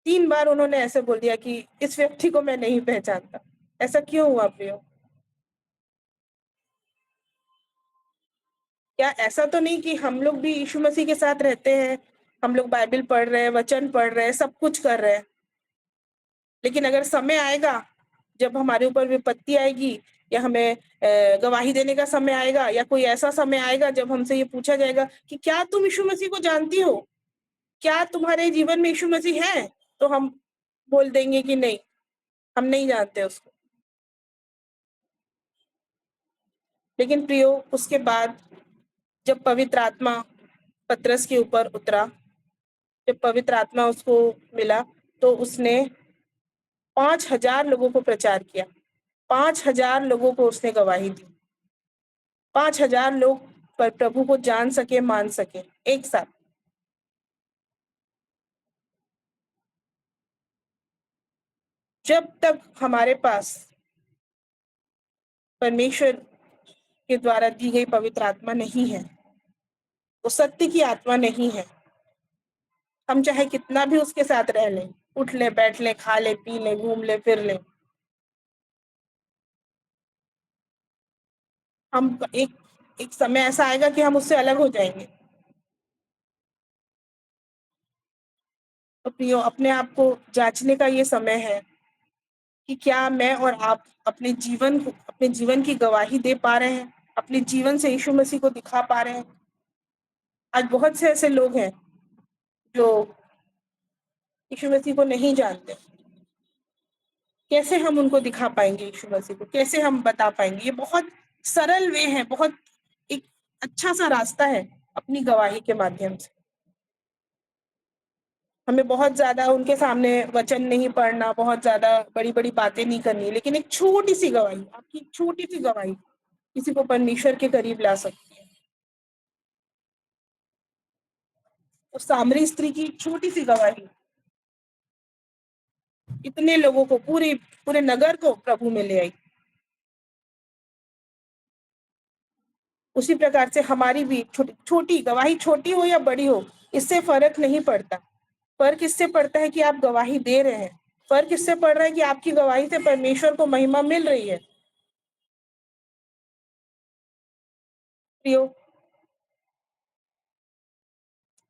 3 बार उन्होंने ऐसे बोल दिया कि इस व्यक्ति को मैं नहीं पहचानता। ऐसा क्यों हुआ प्रियो? क्या ऐसा तो नहीं कि हम लोग भी यीशु मसीह के साथ रहते हैं, हम लोग बाइबल पढ़ रहे हैं, वचन पढ़ रहे हैं, सब कुछ कर रहे हैं, लेकिन अगर समय आएगा जब हमारे ऊपर विपत्ति आएगी या हमें गवाही देने का समय आएगा या कोई ऐसा समय आएगा जब हमसे ये पूछा जाएगा कि क्या तुम यीशु मसीह को जानती हो, क्या तुम्हारे जीवन में यीशु मसीह है, तो हम बोल देंगे कि नहीं, हम नहीं जानते उसको। लेकिन प्रियो, उसके बाद जब पवित्र आत्मा पतरस के ऊपर उतरा, जब पवित्र आत्मा उसको मिला, तो उसने 5,000 लोगों को प्रचार किया। 5,000 लोगों को उसने गवाही दी। 5,000 लोग प्रभु को जान सके, मान सके एक साथ। जब तक हमारे पास परमेश्वर के द्वारा दी गई पवित्र आत्मा नहीं है, वो सत्य की आत्मा नहीं है, हम चाहे कितना भी उसके साथ रह लें, उठ ले, बैठ ले, खा ले, पी ले, घूम ले, फिर ले, हम एक एक समय ऐसा आएगा कि हम उससे अलग हो जाएंगे। तो प्रियो, अपने आप को जांचने का ये समय है कि क्या मैं और आप अपने जीवन की गवाही दे पा रहे हैं, अपने जीवन से यीशु मसीह को दिखा पा रहे हैं। आज बहुत से ऐसे लोग हैं जो यीशु मसीह को नहीं जानते। कैसे हम उनको दिखा पाएंगे यीशु मसीह को, कैसे हम बता पाएंगे? ये बहुत सरल वे है, बहुत एक अच्छा सा रास्ता है अपनी गवाही के माध्यम से। हमें बहुत ज्यादा उनके सामने वचन नहीं पढ़ना, बहुत ज्यादा बड़ी बड़ी बातें नहीं करनी, लेकिन एक छोटी सी गवाही, आपकी छोटी सी गवाही किसी को परमेश्वर के करीब ला सकती है। उस सामरी स्त्री की छोटी सी गवाही इतने लोगों को, पूरे पूरे नगर को प्रभु में ले आई। उसी प्रकार से हमारी भी छोटी छोटी गवाही, छोटी हो या बड़ी हो, इससे फर्क नहीं पड़ता। फर्क इससे पड़ता है कि आप गवाही दे रहे हैं। फर्क इससे पड़ रहा है कि आपकी गवाही से परमेश्वर को महिमा मिल रही है। प्रियो,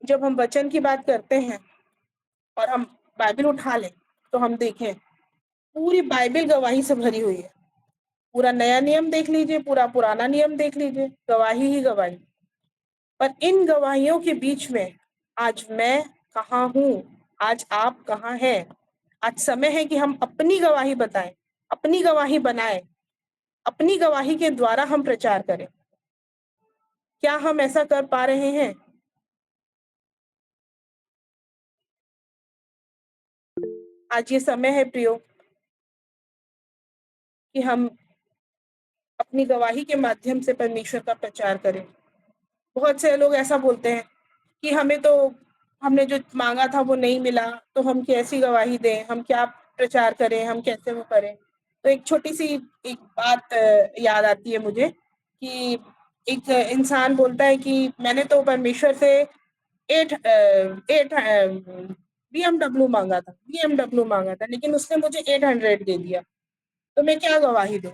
जब हम वचन की बात करते हैं और हम बाइबल उठा लें, तो हम देखें पूरी बाइबल गवाही से भरी हुई है। पूरा नया नियम देख लीजिए, पूरा पुराना नियम देख लीजिए, गवाही ही गवाही। पर इन गवाहियों के बीच में आज मैं कहाँ हूँ, आज आप कहाँ हैं? आज समय है कि हम अपनी गवाही बताएं, अपनी गवाही बनाएं, अपनी गवाही के द्वारा हम प्रचार करें। क्या हम ऐसा कर पा रहे हैं? आज ये समय है प्रियो कि हम अपनी गवाही के माध्यम से परमेश्वर का प्रचार करें। बहुत से लोग ऐसा बोलते हैं कि हमने जो मांगा था वो नहीं मिला, तो हम कैसी गवाही दें, हम क्या प्रचार करें, हम कैसे वो करें? तो एक छोटी सी एक बात याद आती है मुझे कि एक इंसान बोलता है कि मैंने तो परमेश्वर से एट एट BMW मांगा था, लेकिन उसने मुझे 800 दे दिया, तो मैं क्या गवाही दूं?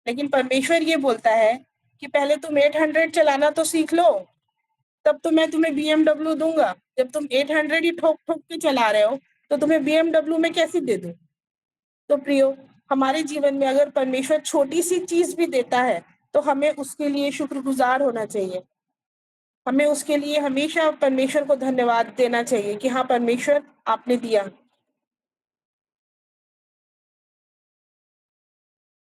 लेकिन परमेश्वर ये बोलता है कि पहले तुम 800 चलाना तो सीख लो, तब तो मैं तुम्हें BMW दूंगा। जब तुम 800 ही ठोक ठोक के चला रहे हो, तो तुम्हें BMW में कैसे दे दूं? तो प्रियो, हमारे जीवन में अगर परमेश्वर छोटी सी चीज भी देता है, तो हमें उसके लिए शुक्रगुजार होना चाहिए। हमें उसके लिए हमेशा परमेश्वर को धन्यवाद देना चाहिए कि हाँ परमेश्वर, आपने दिया।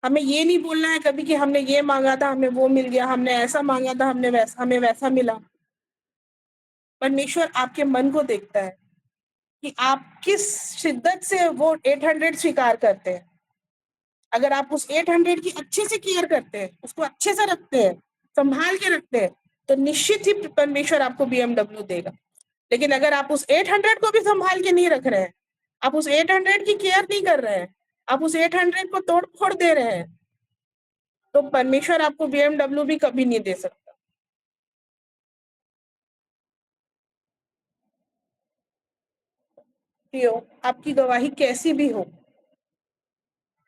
हमें ये नहीं बोलना है कभी कि हमने ये मांगा था, हमें वो मिल गया, हमने ऐसा मांगा था, हमें वैसा मिला। परमेश्वर आपके मन को देखता है कि आप किस शिद्दत से वो 800 स्वीकार करते हैं। अगर आप उस 800 की अच्छे से केयर करते हैं, उसको अच्छे से रखते हैं, संभाल के रखते हैं, तो निश्चित ही परमेश्वर आपको BMW देगा। लेकिन अगर आप उस 800 को भी संभाल के नहीं रख रहे हैं, आप उस 800 की केयर नहीं कर रहे हैं, आप उस 800 को तोड़ फोड़ दे रहे हैं, तो परमेश्वर आपको BMW भी कभी नहीं दे सकता। प्रियो, आपकी गवाही कैसी भी हो,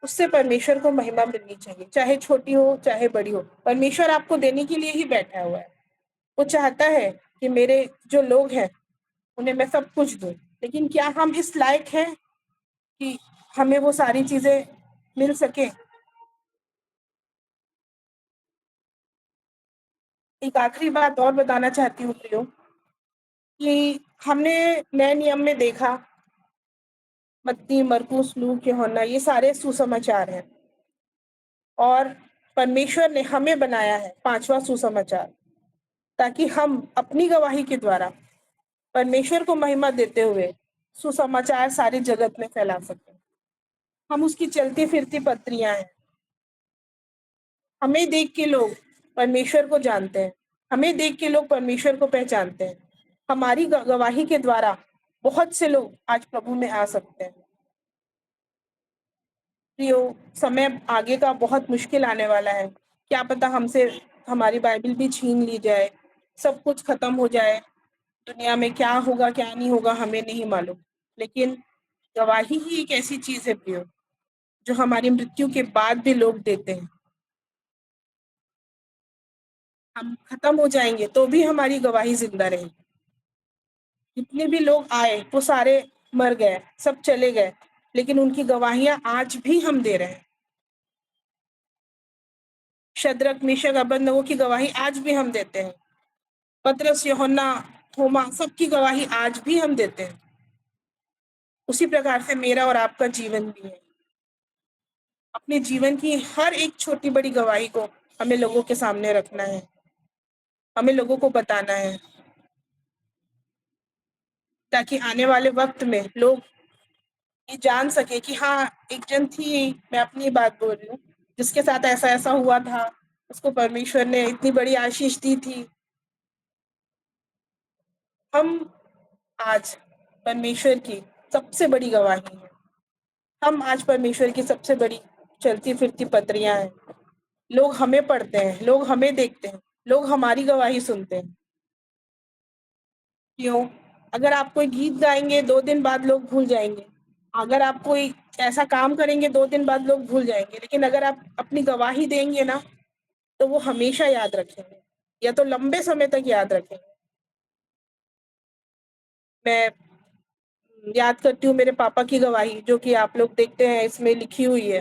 उससे परमेश्वर को महिमा मिलनी चाहिए, चाहे छोटी हो चाहे बड़ी हो। परमेश्वर आपको देने के लिए ही बैठा हुआ है। वो चाहता है कि मेरे जो लोग हैं उन्हें मैं सब कुछ दूं, लेकिन क्या हम इस लायक हैं कि हमें वो सारी चीजें मिल सके? एक आखिरी बात और बताना चाहती हूँ प्रियो, कि हमने नए नियम में देखा, मत्ती, मरकुस, लूक, यूहन्ना, ये सारे सुसमाचार हैं, और परमेश्वर ने हमें बनाया है पांचवा सुसमाचार, ताकि हम अपनी गवाही के द्वारा परमेश्वर को महिमा देते हुए सुसमाचार सारे जगत में फैला सकें। हम उसकी चलती-फिरती पत्रियाँ हैं। हमें देख के लोग परमेश्वर को जानते हैं। हमें देख के लोग परमेश्वर को पहचानते हैं। हमारी गवाही के द्वारा बहुत से लोग आज प्रभु में आ सकते हैं। प्रियो, समय आगे का बहुत मुश्किल आने वाला है। क्या पता हमसे हमारी बाइबल भी छीन ली जाए, सब कुछ खत्म हो जाए, दुनिया में क्या होगा, क्या नहीं होगा हमें नहीं मालूम। लेकिन गवाही ही एक ऐसी चीज़ है प्रियो, जो हमारी मृत्यु के बाद भी लोग देते हैं। हम खत्म हो जाएँगे तो भी हमारी गवाही ज़िंदा रहेगी। जितने भी लोग आए वो सारे मर गए, सब चले गए, लेकिन उनकी गवाहियाँ आज भी हम दे रहे हैं। शद्रक, मेशक, अबेदनगो की गवाही आज भी हम देते हैं। पतरस, यूहन्ना, थोमा सबकी गवाही आज भी हम देते हैं। उसी प्रकार से मेरा और आपका जीवन भी है। अपने जीवन की हर एक छोटी-बड़ी गवाही को हमें लोगों के सामने रखना है। हमें लोगों को बताना है, ताकि आने वाले वक़्त में लोग ये जान सके कि हाँ, एक जन थी, मैं अपनी बात बोल रही हूँ, जिसके साथ ऐसा-ऐसा हुआ था, उसको परमेश्वर ने इतनी बड़ी आशीष दी थी। हम आज परमेश्वर की सबसे बड़ी गवाही हैं। हम आज परमेश्वर की सबसे बड़ी चलती-फिरती पत्रियाँ हैं। लोग हमें पढ़ते हैं, लोग हमें देखते हैं, लोग हमारी गवाही सुनते हैं। क्यों? अगर आप कोई गीत गाएँगे, 2 दिन बाद लोग भूल जाएँगे। अगर आप कोई ऐसा काम करेंगे, 2 दिन बाद लोग भूल जाएँगे, लेकिन अगर आप अपनी गवाही देंगे ना, तो वो हमेशा याद रखेंगे, या तो लंबे समय तक याद रखेंगे। मैं याद करती हूँ मेरे पापा की गवाही, जो कि आप लोग देखते हैं इसमें लिखी हुई है,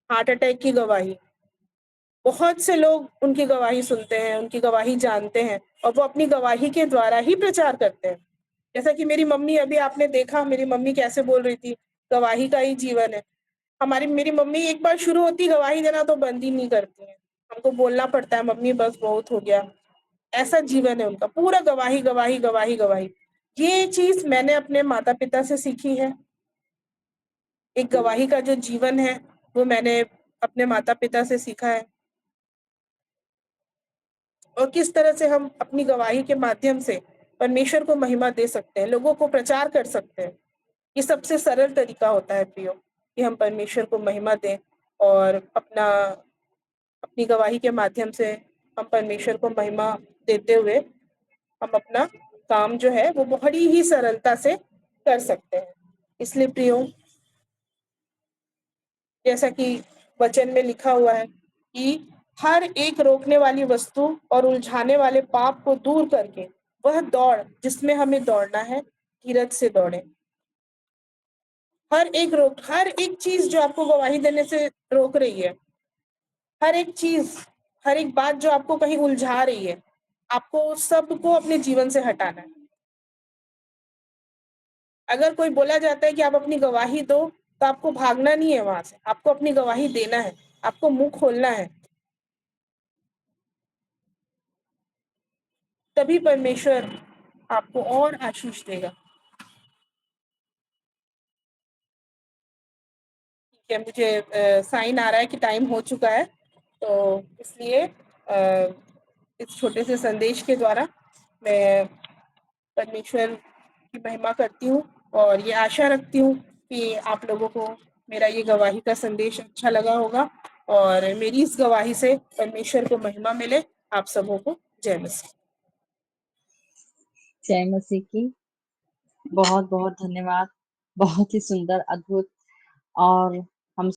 हार्ट अटैक की गवाही। बहुत से लोग उनकी गवाही सुनते हैं, उनकी गवाही जानते हैं और वो अपनी गवाही के द्वारा ही प्रचार करते हैं। जैसा कि मेरी मम्मी, अभी आपने देखा मेरी मम्मी कैसे बोल रही थी, गवाही का ही जीवन है। हमारी मेरी मम्मी एक बार शुरू होती गवाही देना तो बंद ही नहीं करती हैं। हमको बोलना पड़ता है, मम्मी बस बहुत हो गया। ऐसा जीवन है उनका, पूरा गवाही, गवाही, गवाही, गवाही। ये चीज़ मैंने अपने माता-पिता से सीखी है। एक गवाही का जो जीवन है, वो मैंने अपने माता-पिता से सीखा है। और किस तरह से हम अपनी गवाही के माध्यम से परमेश्वर को महिमा दे सकते हैं, लोगों को प्रचार कर सकते हैं। ये सबसे सरल तरीका होता है प्रियो, कि हम परमेश्वर को महिमा दें और अपनी गवाही के माध्यम से हम परमेश्वर को महिमा देते हुए हम अपना काम जो है वो बड़ी ही सरलता से कर सकते हैं। इसलिए प्रियो, जैसा कि वचन में लिखा हुआ है कि हर एक रोकने वाली वस्तु और उलझाने वाले पाप को दूर करके वह दौड़ जिसमें हमें दौड़ना है, धीरज से दौड़ें। हर एक चीज़ जो आपको गवाही देने से रोक रही है, हर एक चीज़, हर एक बात जो आपको कहीं उलझा रही है, आपको सबको अपने जीवन से हटाना है। अगर कोई बोला जाता है कि आप अपनी गवाही दो, तो आपको भागना नहीं है वहाँ से, आपको अपनी गवाही देना है, आपको मुँह खोलना है, तभी परमेश्वर आपको और आशीष देगा। ठीक है, मुझे साइन आ रहा है कि टाइम हो चुका है, तो इसलिए इस छोटे से संदेश के द्वारा मैं परमेश्वर की महिमा करती हूँ और ये आशा रखती हूँ कि आप लोगों को मेरा ये गवाही का संदेश अच्छा लगा होगा और मेरी इस गवाही से परमेश्वर को महिमा मिले। आप सबों को जय मसीह। जय मसीह की। बहुत बहुत धन्यवाद। बहुत ही सुंदर, अद्भुत और